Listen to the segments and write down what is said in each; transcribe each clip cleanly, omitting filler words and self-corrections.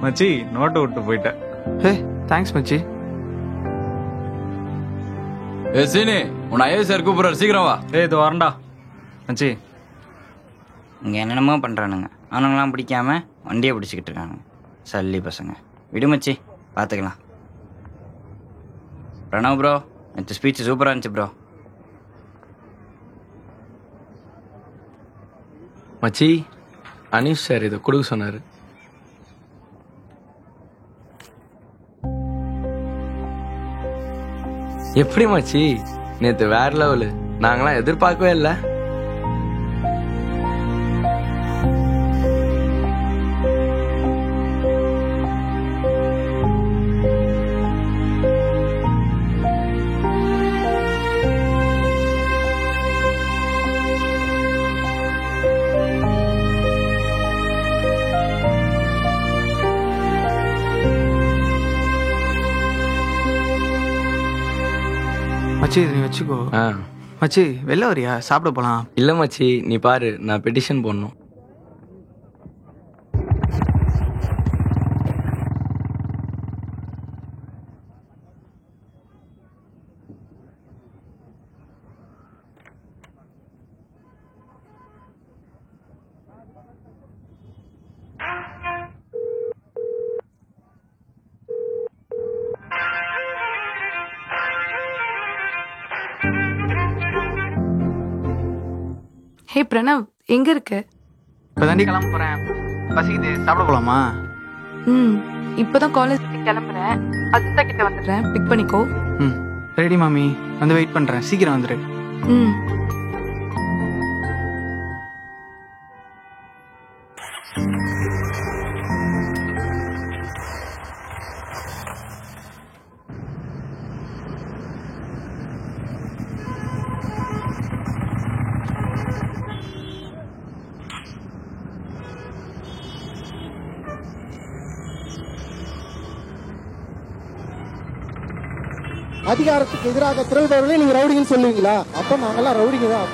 மச்சி நோட்டை விட்டு போயிட்டேன். ஹே தேங்க்ஸ் மச்சி. சீனி உன் ஐஏ சார் கூப்பிடுறாரு, சீக்கிரம் வா. இது வரண்டா மச்சி. இங்கே என்னென்னமோ பண்ணுறானுங்க, அவனுங்களாம் பிடிக்காம வண்டியை பிடிச்சிக்கிட்டு இருக்கானுங்க. சல்லி பசங்க. விடுமச்சி, பார்த்துக்கலாம். பிரணவ் ப்ரோ, நேற்று ஸ்பீச் சூப்பராக இருந்துச்சு ப்ரோ. மச்சி அனீஷ் சார் இதை கொடுக்க சொன்னார். எப்படி மச்சி நேற்று வேற லெவலு, நாங்களாம் எதிர்பார்க்கவே இல்லை. மச்சி இது நீ வச்சுக்கோ. மச்சி வெளில வரியா, சாப்பிட போகலாம். இல்லை மச்சி நீ பாரு, நான் பெட்டிஷன் போடணும். ஹே பிரணவ், எங்க இருக்க? இப்போ தாண்டி கிளம்ப போகிறேன். பசிக்குது, சாப்பிட போகலாமா? இப்போதான் காலேஜ் கிளம்புறேன். அதுதான் கிட்ட வந்துடுறேன், பிக் பண்ணிக்கோ. ரெடி மாமி, வந்து வெயிட் பண்ணுறேன், சீக்கிரம் வந்துடு. அதிகாரத்துக்கு எதிராக திரள்பவர்களே நீங்க ரவுடிங்கன்னு சொல்லுவீங்களா? அப்ப நாங்கெல்லாம் ரவுடிங்க தான்.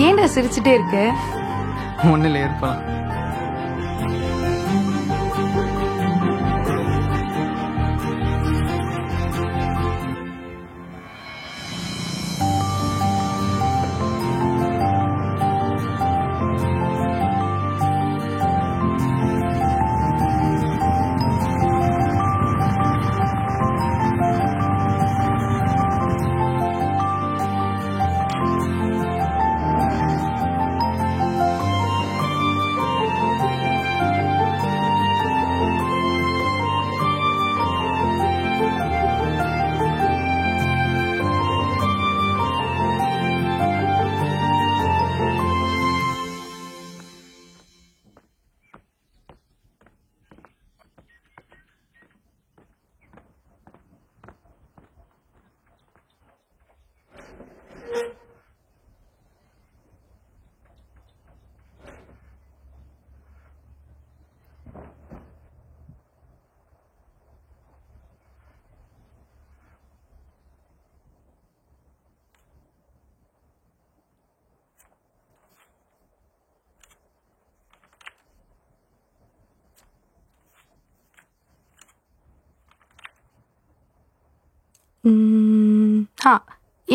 ஏன்டா சிரிச்சுட்டே இருக்க? ஒன்றில் ஏற்பலாம்.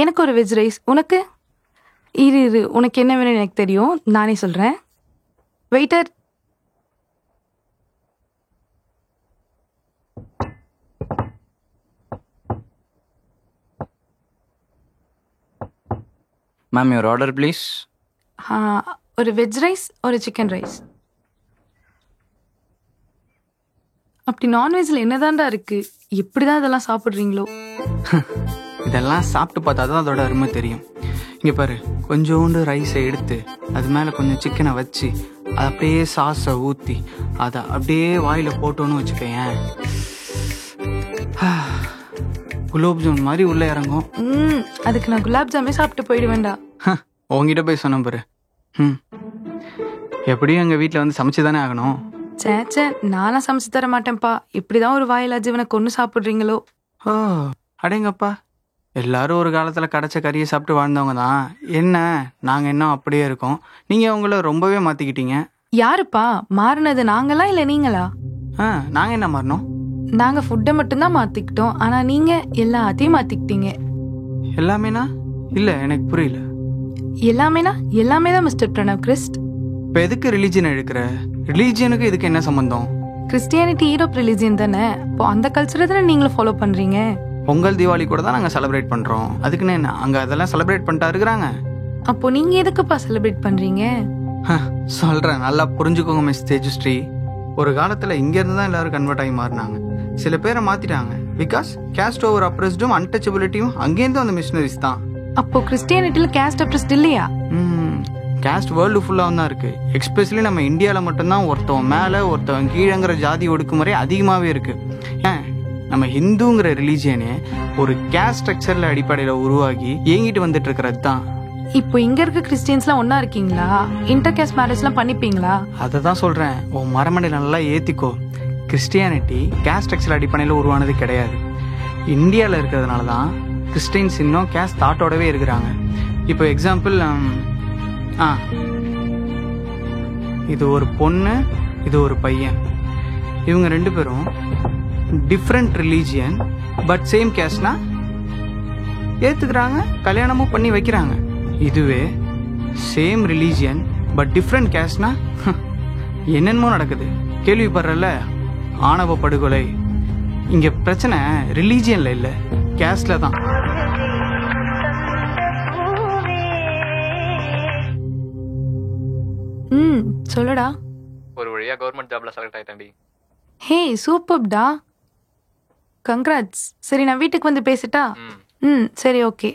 எனக்கு ஒரு வெஜ் ரைஸ். உனக்கு? இரு உனக்கு என்ன வேணும்னு எனக்கு தெரியும், நானே சொல்கிறேன். Waiter, ma'am your order please. ஒரு வெஜ் ரைஸ், ஒரு சிக்கன் ரைஸ். அப்படி நான்வெஜ்ல என்னதான்டா இருக்கு? எப்படிதான் இதெல்லாம் சாப்பிட்றீங்களோ? இதெல்லாம் சாப்பிட்டு பார்த்தா தான் அதோட அருமை தெரியும். இங்கே பாரு, கொஞ்சோண்டு ரைஸை எடுத்து அது மேலே கொஞ்சம் சிக்கனை வச்சு அதை அப்படியே சாஸை ஊற்றி அதை அப்படியே வாயில் போட்டோன்னு வச்சுக்கேன். குலோப் ஜாமுன் மாதிரி உள்ள இறங்கும். அதுக்கு நான் குலாப் ஜாமே சாப்பிட்டு போயிடுவேண்டா. உங்ககிட்ட போய் சொன்ன பாரு. எப்படியும் எங்கள் வீட்டில் வந்து சமைச்சு தானே ஆகணும். சேச்சே, நானா சமைச்சு தர மாட்டேன்ப்பா. இப்படிதான் ஒரு வாயிலா ஜீவனை கொண்டு சாப்பிட்றீங்களோ? ஓ அடேங்கப்பா, எல்லாரும் ஒரு காலத்தில் கடைச்ச கறியை சாப்பிட்டு வாழ்ந்தவங்க தான். என்ன நாங்கள் இன்னும் அப்படியே இருக்கோம். நீங்கள் உங்களை ரொம்பவே மாற்றிக்கிட்டீங்க. யாருப்பா மாறினது, நாங்களா இல்லை நீங்களா? நாங்கள் என்ன மாறினோம்? நாங்கள் ஃபுட்டை மட்டும்தான் மாற்றிக்கிட்டோம். ஆனால் நீங்கள் எல்லாத்தையும் மாற்றிக்கிட்டீங்க. எல்லாமேனா? இல்லை, எனக்கு புரியல. எல்லாமேனா எல்லாமே தான் மிஸ்டர் பிரணவ் கிறிஸ்ட். இப்போ எதுக்கு ரிலீஜியன் எடுக்கிற? ரிலீஜியனுக்கு இதுக்கு என்ன சம்பந்தம்? கிறிஸ்டியானிட்டி ஈரோப் ரிலீஜியன் தானே. இப்போ அந்த கல்ச்சரை தானே நீங்களும் ஃபாலோ பண்ணுறீங்க. பொங்கல் தீபாவளி கூட தான் நாங்கள் செலிப்ரேட் பண்ணுறோம். அதுக்குன்னு என்ன அங்கே அதெல்லாம் செலிப்ரேட் பண்ணிட்டா இருக்கிறாங்க? அப்போ நீங்கள் எதுக்குப்பா செலிப்ரேட் பண்ணுறீங்க? சொல்கிறேன், நல்லா புரிஞ்சுக்கோங்க மிஸ் தேஜஸ்ரீ. ஒரு காலத்தில் இங்கேருந்து தான் எல்லாரும் கன்வெர்ட் ஆகி மாறினாங்க. சில பேரை மாற்றிட்டாங்க. பிகாஸ் கேஸ்ட் ஓவர் அப்ரெஸ்டும் அன்டச்சபிலிட்டியும் அங்கேருந்து வந்த மிஷினரிஸ் தான். அப்போ கிறிஸ்டியானிட்டியில் கேஸ்ட் அப்ரெஸ்ட் இல்லையா? கேஸ்ட் வேர்ல்டு ஃபுல்லாகவும் தான் இருக்குது. எக்ஸ்பெஷலி நம்ம இந்தியாவில் மட்டும்தான் ஒருத்தவன் மேலே ஒருத்தவன் கீழேங்கிற ஜாதி ஒடுக்குமுறை அதிகமாகவே இருக்குது. ஏன் நம்ம ஹிந்துங்கிற ரிலீஜியனே ஒரு கேஸ்ட் ஸ்ட்ரக்சரில் அடிப்படையில் உருவாகி இயங்கிட்டு வந்துட்டு இருக்கிறது தான். இப்போ இங்க இருக்க கிறிஸ்டியன்ஸ்லாம் ஒன்னா இருக்கீங்களா? இன்டர் கேஸ்ட் மேரேஜ்லாம் பண்ணிப்பீங்களா? அதை தான் சொல்கிறேன், உன் மரமண்டை நல்லா ஏற்றிக்கோ. கிறிஸ்டியானிட்டி கேஸ்ட் ஸ்ட்ரக்சர் அடிப்படையில் உருவானது கிடையாது. இந்தியாவில் இருக்கிறதுனால தான் கிறிஸ்டின்ஸ் இன்னும் கேஸ்ட் தாட்டோடவே இருக்கிறாங்க. இப்போ எக்ஸாம்பிள், இது ஒரு பொண்ணு, இது ஒரு பையன். இவங்க ரெண்டு பேரும் டிஃப்ரெண்ட் ரிலீஜியன் பட் சேம் கேஸ்ட்னா ஏற்றுக்கிறாங்க, கல்யாணமும் பண்ணி வைக்கிறாங்க. இதுவே சேம் ரிலீஜியன் பட் டிஃப்ரெண்ட் கேஸ்ட்னா என்னென்னமோ நடக்குது. கேள்விப்படுறல, ஆணவ படுகொலை. இங்கே பிரச்சனை ரிலீஜியனில் இல்லை, கேஸ்டில் தான். சொல்லடா. ஒரு வழியா கவர்மெண்ட் ஜாப்ல செலக்ட் ஆயிட்டேன்டி. ஹே சூப்பர்டா, கங்க்ராட்ஸ். சரி நான் வீட்டுக்கு வந்து பேசிட்டா? சரி ஓகே.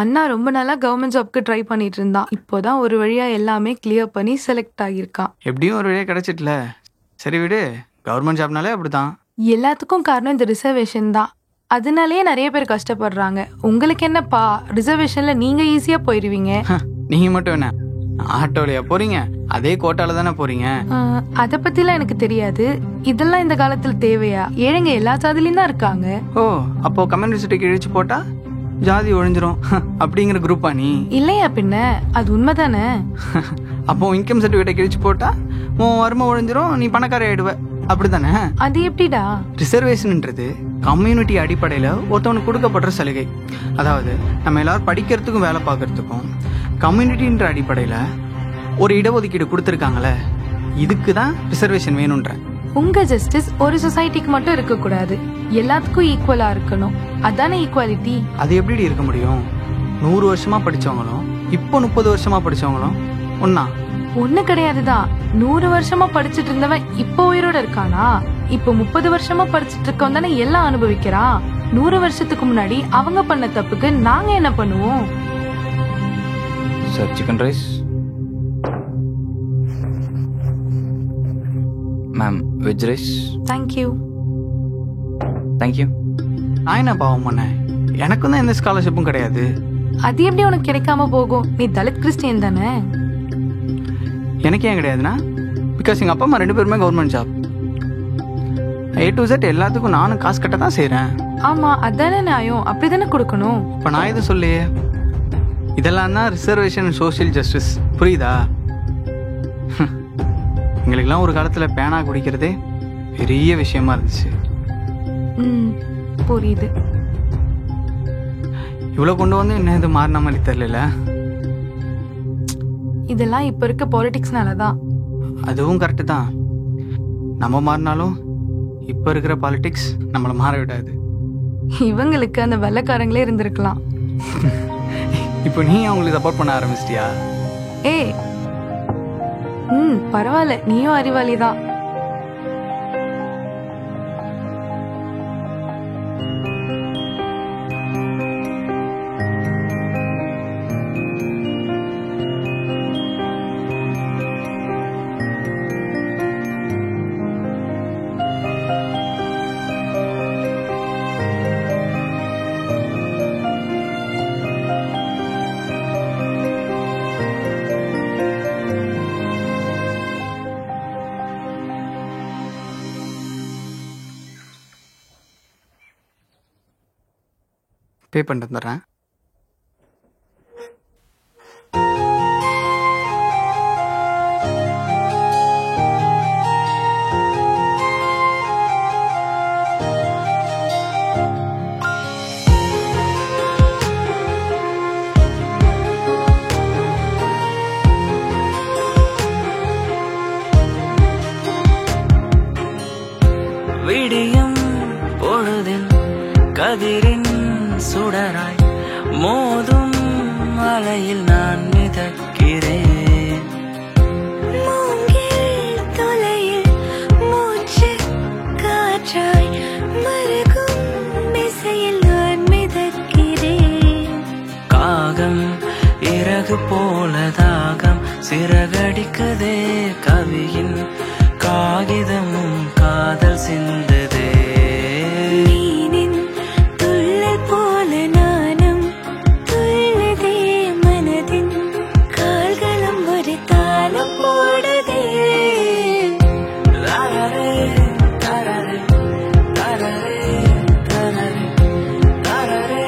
அண்ணா ரொம்ப நாளா கவர்மெண்ட் ஜாப்க்கு ட்ரை பண்ணிட்டு இருந்தான். இப்போதான் ஒரு வழியா எல்லாமே கிளியர் பண்ணி செலக்ட் ஆகியிருக்கான். எப்படியும் ஒரு வழியா கிடைச்சிட்டல. சரி விடு, கவர்மெண்ட் ஜாப்னாலே அப்படிதான். எல்லாத்துக்கும் காரணம் இந்த ரிசர்வேஷன் தான். அதனாலேயே நிறைய பேர் கஷ்டப்படுறாங்க. உங்களுக்கு என்னப்பா, ரிசர்வேஷன்ல நீங்க ஈஸியா போயிருவீங்க. நீங்க மட்டும் என்ன ஆட்டோலையா போறீங்க? அதே கோட்டால தானே போறீங்க. அத பத்திலாம் எனக்கு தெரியாது. இதெல்லாம் இந்த காலத்துல தேவையா? ஏழைங்க எல்லா சாதிலையும் தான் இருக்காங்க. ஓ, அப்போ கம்யூனிஸ்ட் கிழிச்சு போட்டா ஜாதி ஒழிஞ்சிரும் அப்படிங்கிற குரூப்பா நீ? இல்லையா பின்ன, அது உண்மைதானே. அப்போ இன்கம் சர்டிபிகேட்டை கிழிச்சு போட்டா உன் வறுமை ஒழிஞ்சிரும், நீ பணக்கார ஆயிடுவ, அப்படித்தானே? அது எப்படிடா? ரிசர்வேஷன்ன்றது கம்யூனிட்டி அடிப்படையில் ஒருத்தவனுக்கு கொடுக்கப்படுற சலுகை. அதாவது நம்ம எல்லாரும் படிக்கிறதுக்கும் வேலை பார்க்கறதுக்கும் கம்யூனிட்டின்ற அடிப்படையில் ஒரு இடஒதுக்கீடு கொடுத்துருக்காங்களே, இதுக்கு தான் ரிசர்வேஷன் வேணுன்ற. உங்க ஜஸ்டிஸ் ஒரு சொசைட்டிக்கு மட்டும் இருக்க கூடாது, எல்லாத்துக்கும் ஈக்குவலா இருக்கணும். அதானே ஈக்குவாலிட்டி. அது எப்படி இருக்க முடியும்? 100 வருஷமா படிச்சவங்களும் இப்போ 30 வருஷமா படிச்சவங்களும் ஒன்னா? ஒண்ணு கிடையாதுதான். 100 வருஷமா படிச்சுட்டு இருந்தவன் இப்போ உயிரோட இருக்கானா? இப்போ 30 வருஷமா படிச்சுட்டு இருக்கவன் தானே எல்லாம் அனுபவிக்கிறான். 100 வருஷத்துக்கு முன்னாடி அவங்க பண்ண தப்புக்கு நாங்க என்ன பண்ணுவோம்? Sir, chicken rice. Ma'am, veg rice. Thank you. Thank you. நான் என்ன பாவம் பண்ணேன்? எனக்கும் தான் எந்த ஸ்காலர்ஷிப்பும் கிடையாது. அது எப்படி உனக்கு கிடைக்காம போகும்? நீ தலித் கிறிஸ்டியன் தானே. எனக்கு ஏன் கிடையாதுன்னா, பிகாஸ் எங்கள் அப்பா அம்மா 2 பேருமே government job. A to Z எல்லாத்துக்கும் நானும் காசு கட்ட தான் செய்கிறேன். ஆமா, அதானே நியாயம். அப்படிதானே கொடுக்கணும். இப்போ நான் எதுவும் சொல்லியே. இதெல்லாம் தான் ரிசர்வேஷன் அண்ட் சோஷியல் ஜஸ்டிஸ், புரியுதா? எங்களுக்கெல்லாம் ஒரு காலத்தில் பேனா குடிக்கிறதே பெரிய விஷயமா இருந்துச்சு. புரியுது. இவ்வளோ கொண்டு வந்து என்ன இது மாறின மாதிரி தெரியல. இதெல்லாம் இப்போ இருக்க பாலிடிக்ஸ்னால தான். அதுவும் கரெக்டு தான். நம்ம மாறினாலும் இப்போ இருக்கிற பாலிடிக்ஸ் நம்மளை மாற விடாது. இவங்களுக்கு அந்த வெள்ளைக்காரங்களே இருந்திருக்கலாம். இப்போ நீ அவங்களுக்கு சப்போர்ட் பண்ண ஆரம்பிச்சிட்டியா? ஏய், பரவாயில்ல, நீயும் அறிவாளி தான். பே பண்ணிட்டு வந்துடுறேன். விடியும் பொழுதில் கதிரின் சுடராய் மோதும் மலையில் நான் மிதக்கிறேன். மூங்கில் தொலையில் மூச்சு காற்றாய் மருகும் திசையில் நான் மிதக்கிறேன். காகம் இறகு போல தாகம் சிறகடிக்குதே கவியின் காகிதமும் காதல் சிந்ததே. மீனின் துள்ளல் போல நானும் துள்ளதே மனதின் கால்களும் ஒரு தாளம் போடுதே. தரரே தரரே தரரே தரரே தரரே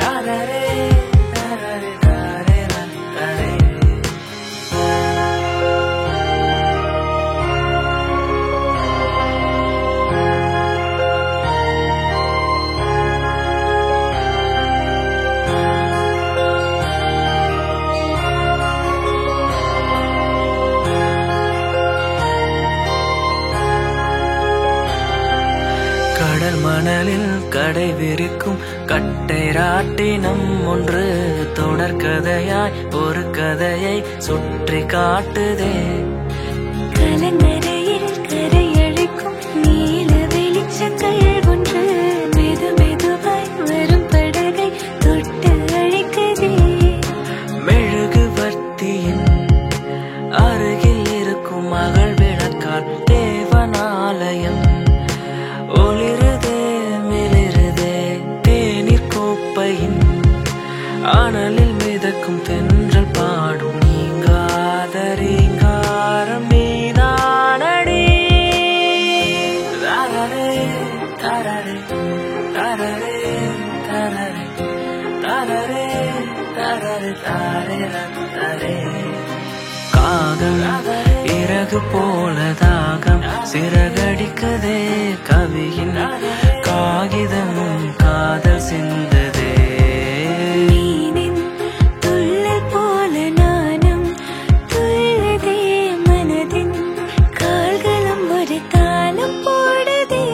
தரரே தரரே தரரே தரரே கடல் மணலில் கடை விரிக்கும் கட்டை ராட்டினம் ஒன்று தொடர்கதையாய் ஒரு கதையை சுற்றி காட்டுதே. கலங்கரையில் கரையழிக்கும் நீல வெளிச்சங்கள் ஒன்று மெது மெதுவாய் வரும் படகை தொட்டு அழைக்குதே. மெழுகுவர்த்தியின் அருகில் இருக்கும் மகள் விளக்கால் தேவனாலயம் ஒளிருதே மிளிருதே. தேநீர் கோப்பையின் அனலில் மிதக்கும் தென்றல் பாடும் நீங்காத ரீங்காரம் நீதானடி. தரரே தரரே தரரே தரரே தரரே தரரே தரரே தரரே. காகம் இறகு போல தாகம் சிறகடிக்குதே கவியின் காகிதமும் காதல் சிந்ததே. மீனின் துள்ளல் போல நானும் துள்ளதே மனதின் கால்களும் ஒரு தாளம் போடுதே.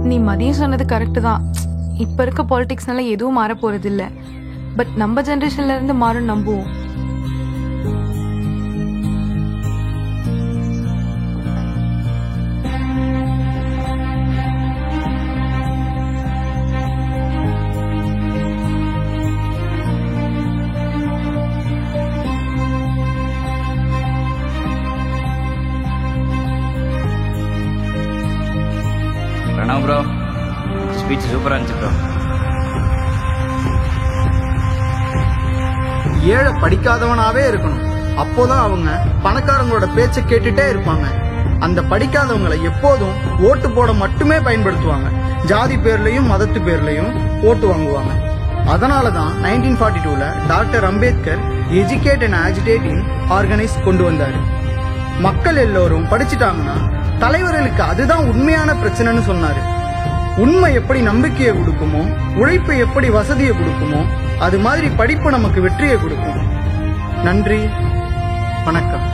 நீ மதியம் சொன்னது கரெக்டு தான். இப்போ இருக்க பாலிடிக்ஸ்னால எதுவும் மாற போறது இல்லை. பட் நம்ம ஜென்ரேஷன்ல இருந்து மாறும் நம்புவோம். பிரணவ் ப்ரோ, ஸ்பீச் சூப்பராக இருந்துச்சு ப்ரோ. ஏழை படிக்காதவனாவே இருக்கணும், அப்போதான் அவங்க பணக்காரங்களோட பேச்சை கேட்டுட்டே இருப்பாங்க. அந்த படிக்காதவங்களை எப்போதும் ஓட்டு போட மட்டுமே பயன்படுத்துவாங்க. ஜாதி பேர்லயும் மதத்து பேர்லயும் ஓட்டு வாங்குவாங்க. அதனாலதான் 1942ல doctor Ambedkar educate and agitate and organise கொண்டு வந்தாரு. மக்கள் எல்லோரும் படிச்சுட்டாங்கன்னா தலைவர்களுக்கு அதுதான் உண்மையான பிரச்சனைன்னு சொன்னாரு. உண்மை எப்படி நம்பிக்கையை கொடுக்குமோ, உழைப்பு எப்படி வசதியை கொடுக்குமோ, அது மாதிரி படிப்பு நமக்கு வெற்றியை கொடுக்கும். நன்றி, வணக்கம்.